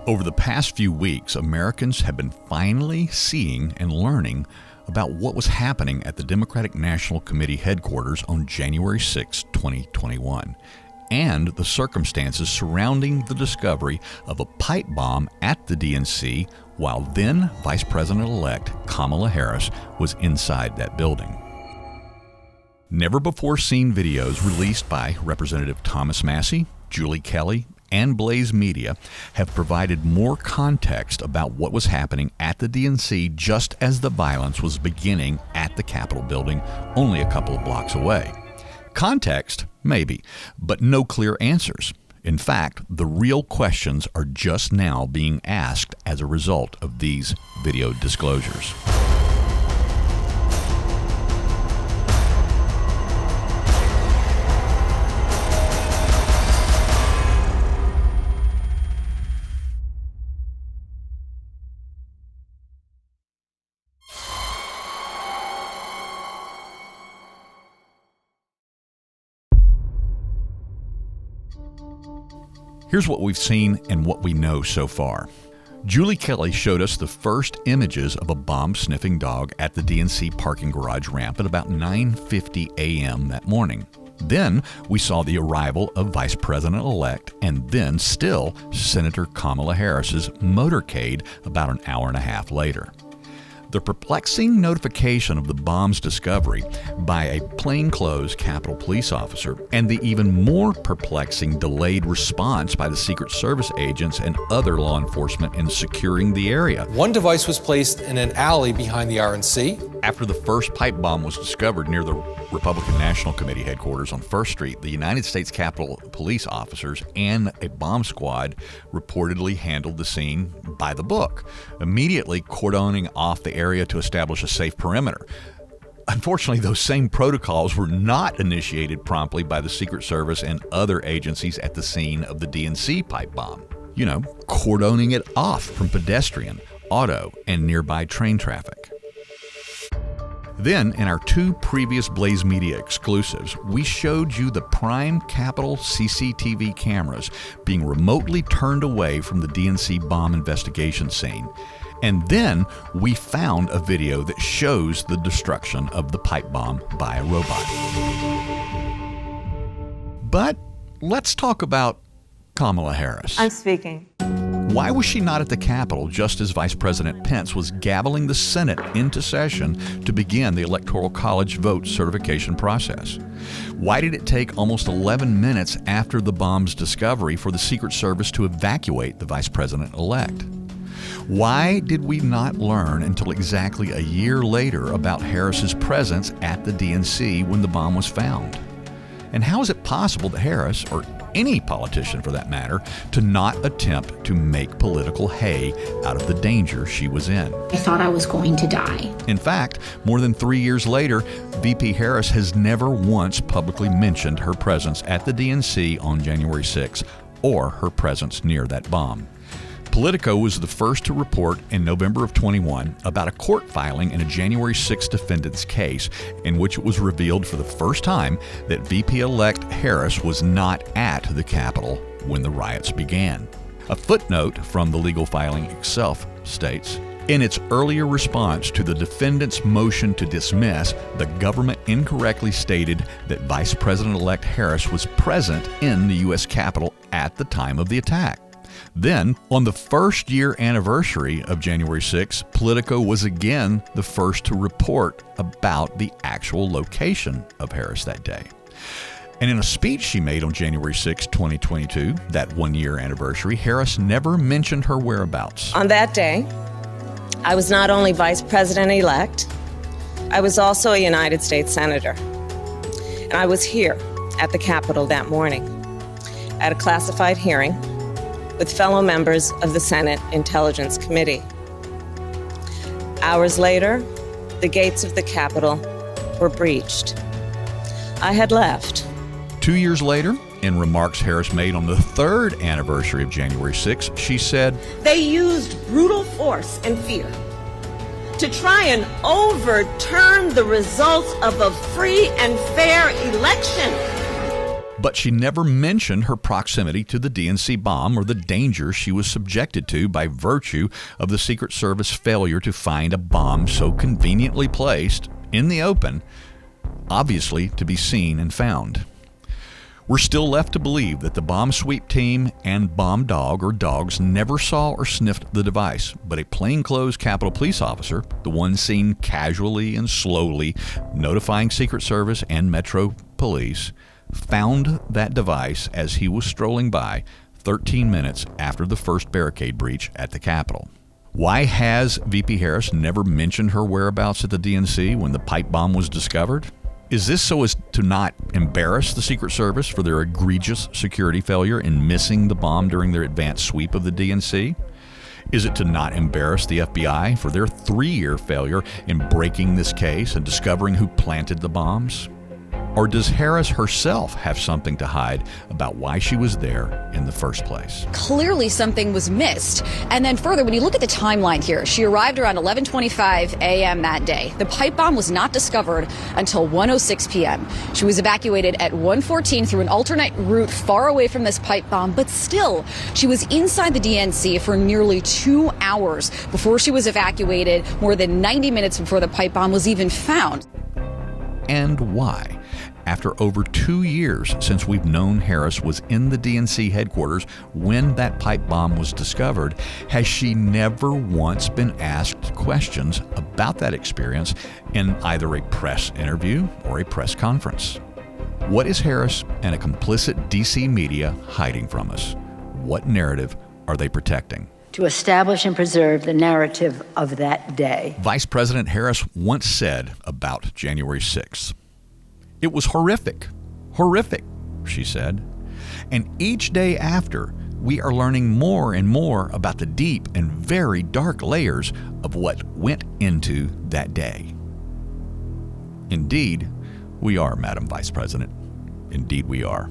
Over the past few weeks, Americans have been finally seeing and learning about what was happening at the Democratic National Committee headquarters on January 6, 2021, and the circumstances surrounding the discovery of a pipe bomb at the DNC while then Vice President-elect Kamala Harris was inside that building. Never-before-seen videos released by Representative Thomas Massie, Julie Kelly, and Blaze Media have provided more context about what was happening at the DNC just as the violence was beginning at the Capitol building only a couple of blocks away. Context, maybe, but no clear answers. In fact, the real questions are just now being asked as a result of these video disclosures. Here's what we've seen and what we know so far. Julie Kelly showed us the first images of a bomb-sniffing dog at the DNC parking garage ramp at about 9:50 a.m. that morning. Then we saw the arrival of Vice President-elect and then still Senator Kamala Harris's motorcade about an hour and a half later. The perplexing notification of the bomb's discovery by a plainclothes Capitol police officer and the even more perplexing delayed response by the Secret Service agents and other law enforcement in securing the area. One device was placed in an alley behind the RNC. After the first pipe bomb was discovered near the Republican National Committee headquarters on First Street, the United States Capitol police officers and a bomb squad reportedly handled the scene by the book, immediately cordoning off the area to establish a safe perimeter. Unfortunately, those same protocols were not initiated promptly by the Secret Service and other agencies at the scene of the DNC pipe bomb. You know, cordoning it off from pedestrian, auto, and nearby train traffic. Then, in our two previous Blaze Media exclusives, we showed you the prime Capitol CCTV cameras being remotely turned away from the DNC bomb investigation scene. And then we found a video that shows the destruction of the pipe bomb by a robot. But let's talk about Kamala Harris. I'm speaking. Why was she not at the Capitol just as Vice President Pence was gaveling the Senate into session to begin the Electoral College vote certification process? Why did it take almost 11 minutes after the bomb's discovery for the Secret Service to evacuate the Vice President-elect? Why did we not learn until exactly a year later about Harris's presence at the DNC when the bomb was found? And how is it possible that Harris, or any politician for that matter, to not attempt to make political hay out of the danger she was in? I thought I was going to die. In fact, more than 3 years later, VP Harris has never once publicly mentioned her presence at the DNC on January 6 or her presence near that bomb. Politico was the first to report in November of 21 about a court filing in a January 6 defendant's case in which it was revealed for the first time that VP-elect Harris was not at the Capitol when the riots began. A footnote from the legal filing itself states, in its earlier response to the defendant's motion to dismiss, the government incorrectly stated that Vice President-elect Harris was present in the U.S. Capitol at the time of the attack. Then, on the first-year anniversary of January 6, Politico was again the first to report about the actual location of Harris that day. And in a speech she made on January 6, 2022, that one-year anniversary, Harris never mentioned her whereabouts. On that day, I was not only Vice President-elect, I was also a United States Senator. And I was here at the Capitol that morning at a classified hearing with fellow members of the Senate Intelligence Committee. Hours later, the gates of the Capitol were breached. I had left. 2 years later, in remarks Harris made on the third anniversary of January 6, she said, "They used brutal force and fear to try and overturn the results of a free and fair election." But she never mentioned her proximity to the DNC bomb or the danger she was subjected to by virtue of the Secret Service failure to find a bomb so conveniently placed in the open, obviously to be seen and found. We're still left to believe that the bomb sweep team and bomb dog or dogs never saw or sniffed the device, but a plainclothes Capitol Police officer, the one seen casually and slowly notifying Secret Service and Metro Police, found that device as he was strolling by 13 minutes after the first barricade breach at the Capitol. Why has VP Harris never mentioned her whereabouts at the DNC when the pipe bomb was discovered? Is this so as to not embarrass the Secret Service for their egregious security failure in missing the bomb during their advanced sweep of the DNC? Is it to not embarrass the FBI for their 3-year failure in breaking this case and discovering who planted the bombs? Or does Harris herself have something to hide about why she was there in the first place? Clearly something was missed. And then further, when you look at the timeline here, she arrived around 11:25 a.m. that day. The pipe bomb was not discovered until 1:06 p.m. She was evacuated at 1:14 through an alternate route far away from this pipe bomb, but still, she was inside the DNC for nearly 2 hours before she was evacuated, more than 90 minutes before the pipe bomb was even found. And why? After over 2 years since we've known Harris was in the DNC headquarters when that pipe bomb was discovered, has she never once been asked questions about that experience in either a press interview or a press conference? What is Harris and a complicit DC media hiding from us? What narrative are they protecting? To establish and preserve the narrative of that day. Vice President Harris once said about January 6th, "It was horrific, horrific," she said. And each day after, we are learning more and more about the deep and very dark layers of what went into that day. Indeed, we are, Madam Vice President. Indeed, we are.